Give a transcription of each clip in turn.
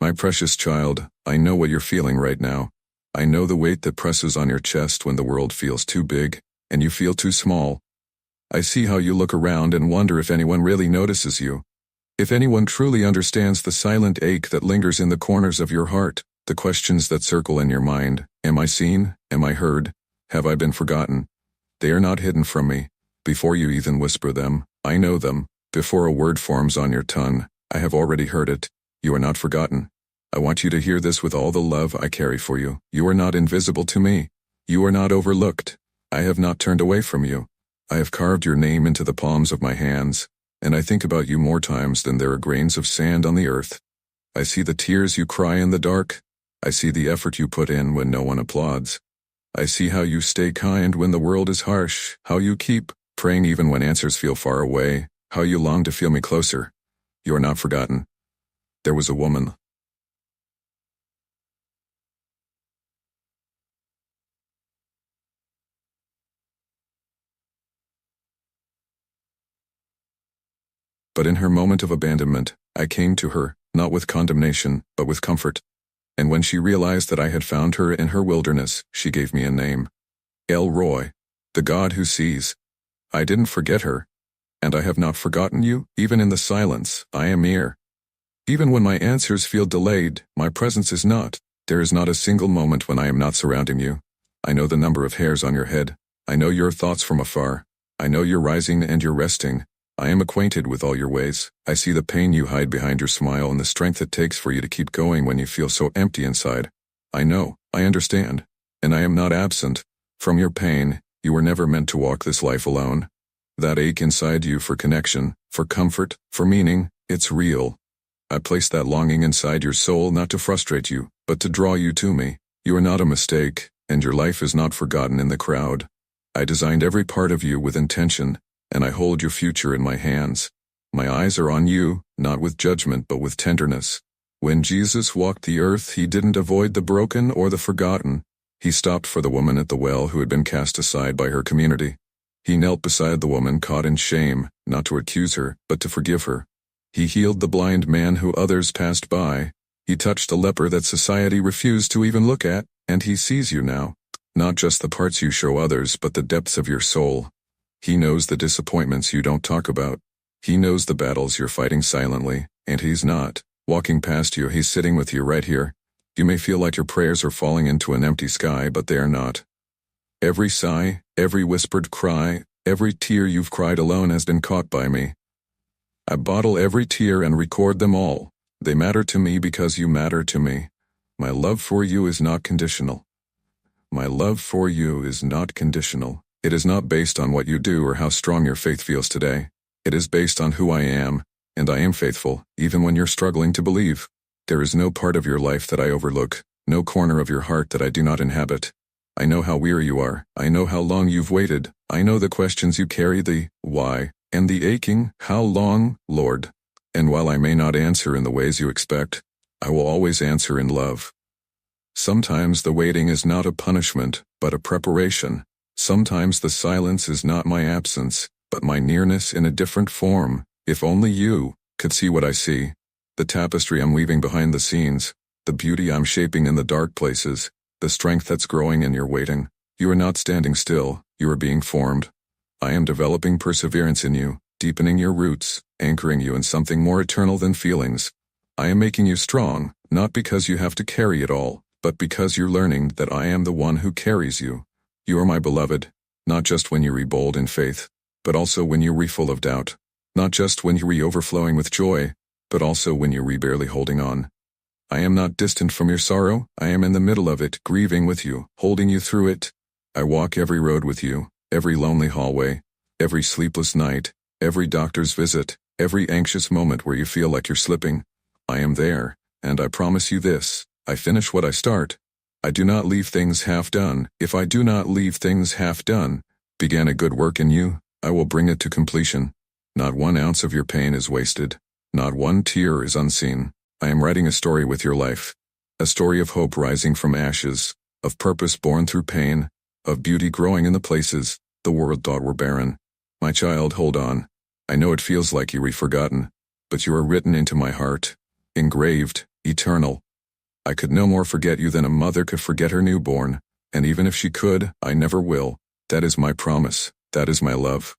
My precious child, I know what you're feeling right now. I know the weight that presses on your chest when the world feels too big, and you feel too small. I see how you look around and wonder if anyone really notices you. If anyone truly understands the silent ache that lingers in the corners of your heart, the questions that circle in your mind. Am I seen? Am I heard? Have I been forgotten? They are not hidden from me. Before you even whisper them, I know them. Before a word forms on your tongue, I have already heard it. You are not forgotten. I want you to hear this with all the love I carry for you. You are not invisible to me. You are not overlooked. I have not turned away from you. I have carved your name into the palms of my hands, and I think about you more times than there are grains of sand on the earth. I see the tears you cry in the dark. I see the effort you put in when no one applauds. I see how you stay kind when the world is harsh, how you keep praying even when answers feel far away, how you long to feel me closer. You are not forgotten. There was a woman. But in her moment of abandonment, I came to her, not with condemnation, but with comfort. And when she realized that I had found her in her wilderness, she gave me a name. El Roy, the God who sees. I didn't forget her. And I have not forgotten you, even in the silence. I am here. Even when my answers feel delayed, my presence is not. There is not a single moment when I am not surrounding you. I know the number of hairs on your head. I know your thoughts from afar. I know your rising and your resting. I am acquainted with all your ways. I see the pain you hide behind your smile and the strength it takes for you to keep going when you feel so empty inside. I know, I understand, and I am not absent. From your pain, you were never meant to walk this life alone. That ache inside you for connection, for comfort, for meaning, it's real. I place that longing inside your soul not to frustrate you, but to draw you to me. You are not a mistake, and your life is not forgotten in the crowd. I designed every part of you with intention, and I hold your future in my hands. My eyes are on you, not with judgment but with tenderness. When Jesus walked the earth, he didn't avoid the broken or the forgotten. He stopped for the woman at the well who had been cast aside by her community. He knelt beside the woman caught in shame, not to accuse her, but to forgive her. He healed the blind man who others passed by. He touched the leper that society refused to even look at, and he sees you now. Not just the parts you show others, but the depths of your soul. He knows the disappointments you don't talk about. He knows the battles you're fighting silently, and he's not walking past you, he's sitting with you right here. You may feel like your prayers are falling into an empty sky, but they are not. Every sigh, every whispered cry, every tear you've cried alone has been caught by me. I bottle every tear and record them all. They matter to me because you matter to me. My love for you is not conditional. My love for you is not conditional. It is not based on what you do or how strong your faith feels today. It is based on who I am, and I am faithful, even when you're struggling to believe. There is no part of your life that I overlook, no corner of your heart that I do not inhabit. I know how weary you are. I know how long you've waited. I know the questions you carry, the why, and the aching, how long, Lord. And while I may not answer in the ways you expect, I will always answer in love. Sometimes the waiting is not a punishment, but a preparation. Sometimes the silence is not my absence, but my nearness in a different form. If only you could see what I see. The tapestry I'm weaving behind the scenes, the beauty I'm shaping in the dark places, the strength that's growing in your waiting. You are not standing still, you are being formed. I am developing perseverance in you, deepening your roots, anchoring you in something more eternal than feelings. I am making you strong, not because you have to carry it all, but because you're learning that I am the one who carries you. You are my beloved, not just when you re-bold in faith, but also when you re-full of doubt. Not just when you re-overflowing with joy, but also when you re-barely holding on. I am not distant from your sorrow, I am in the middle of it, grieving with you, holding you through it. I walk every road with you, every lonely hallway, every sleepless night, every doctor's visit, every anxious moment where you feel like you're slipping. I am there, and I promise you this, I finish what I start. I do not leave things half done. If I do not leave things half done, began a good work in you, I will bring it to completion. Not 1 ounce of your pain is wasted. Not 1 tear is unseen. I am writing a story with your life. A story of hope rising from ashes, of purpose born through pain, of beauty growing in the places the world thought were barren. My child, hold on. I know it feels like you were forgotten, but you are written into my heart. engraved, eternal. I could no more forget you than a mother could forget her newborn, and even if she could, I never will. That is my promise, that is my love.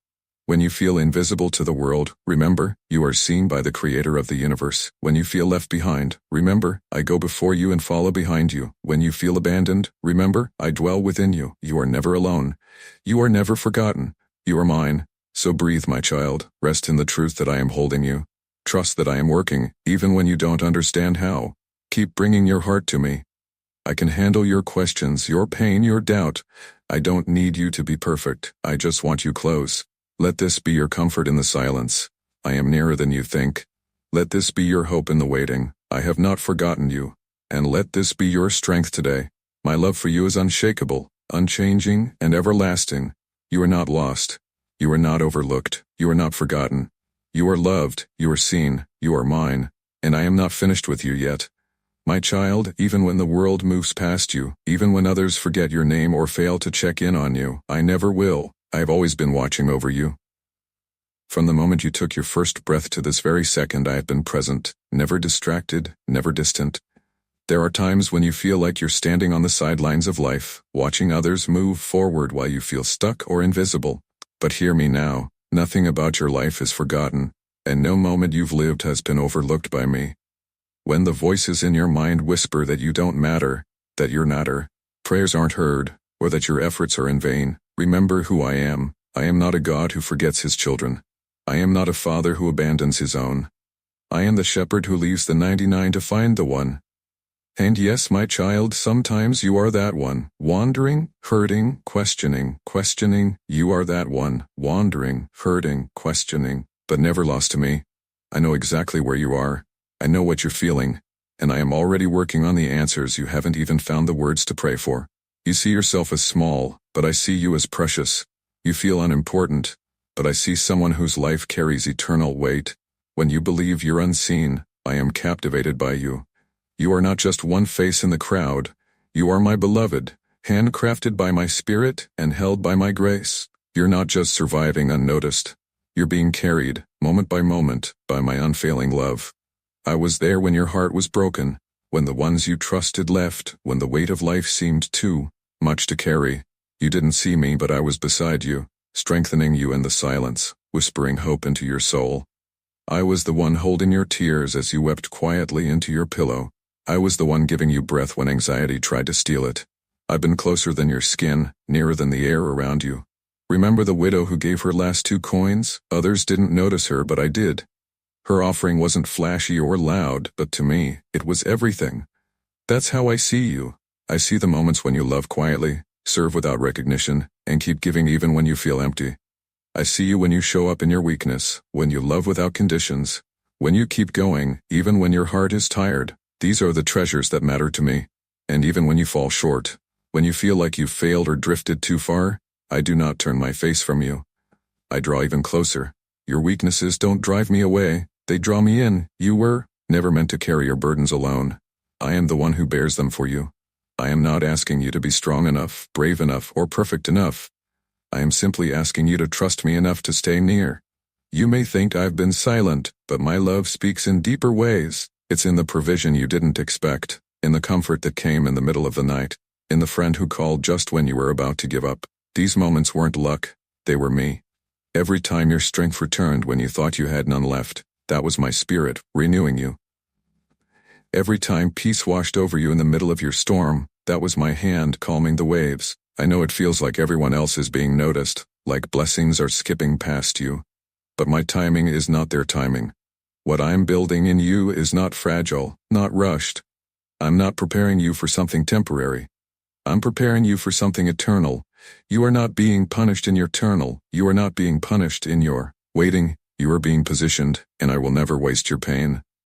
When you feel invisible to the world, remember, you are seen by the Creator of the universe. When you feel left behind, remember, I go before you and follow behind you. When you feel abandoned, remember, I dwell within you. You are never alone. You are never forgotten. You are mine. So breathe, my child. Rest in the truth that I am holding you. Trust that I am working, even when you don't understand how. Keep bringing your heart to me. I can handle your questions, your pain, your doubt. I don't need you to be perfect. I just want you close. Let this be your comfort in the silence. I am nearer than you think. Let this be your hope in the waiting. I have not forgotten you. And let this be your strength today. My love for you is unshakable, unchanging, and everlasting. You are not lost. You are not overlooked. You are not forgotten. You are loved. You are seen. You are mine. And I am not finished with you yet. My child, even when the world moves past you, even when others forget your name or fail to check in on you, I never will. I have always been watching over you. From the moment you took your first breath to this very second, I have been present, never distracted, never distant. There are times when you feel like you're standing on the sidelines of life, watching others move forward while you feel stuck or invisible. But hear me now, nothing about your life is forgotten, and no moment you've lived has been overlooked by me. When the voices in your mind whisper that you don't matter, that you're natter, prayers aren't heard, or that your efforts are in vain, remember who I am. I am not a God who forgets his children. I am not a father who abandons his own. I am the shepherd who leaves the 99 to find the one. And yes, my child, sometimes you are that one, wandering, hurting, questioning, you are that one, wandering, hurting, questioning, but never lost to me. I know exactly where you are. I know what you're feeling, and I am already working on the answers you haven't even found the words to pray for. You see yourself as small, but I see you as precious. You feel unimportant, but I see someone whose life carries eternal weight. When you believe you're unseen, I am captivated by you. You are not just one face in the crowd. You are my beloved, handcrafted by my spirit and held by my grace. You're not just surviving unnoticed. You're being carried, moment by moment, by my unfailing love. I was there when your heart was broken, when the ones you trusted left, when the weight of life seemed too much to carry. You didn't see me, but I was beside you, strengthening you in the silence, whispering hope into your soul. I was the one holding your tears as you wept quietly into your pillow. I was the one giving you breath when anxiety tried to steal it. I've been closer than your skin, nearer than the air around you. Remember the widow who gave her last 2 coins? Others didn't notice her, but I did. Her offering wasn't flashy or loud, but to me, it was everything. That's how I see you. I see the moments when you love quietly, serve without recognition, and keep giving even when you feel empty. I see you when you show up in your weakness, when you love without conditions, when you keep going, even when your heart is tired. These are the treasures that matter to me. And even when you fall short, when you feel like you've failed or drifted too far, I do not turn my face from you. I draw even closer. Your weaknesses don't drive me away, they draw me in. You were never meant to carry your burdens alone. I am the one who bears them for you. I am not asking you to be strong enough, brave enough, or perfect enough. I am simply asking you to trust me enough to stay near. You may think I've been silent, but my love speaks in deeper ways. It's in the provision you didn't expect, in the comfort that came in the middle of the night, in the friend who called just when you were about to give up. These moments weren't luck, they were me. Every time your strength returned when you thought you had none left, that was my spirit, renewing you. Every time peace washed over you in the middle of your storm, that was my hand calming the waves. I know it feels like everyone else is being noticed, like blessings are skipping past you. But my timing is not their timing. What I'm building in you is not fragile, not rushed. I'm not preparing you for something temporary. I'm preparing you for something eternal. You are not being punished in your eternal. You are not being punished in your waiting. You are being positioned, and I will never waste your pain.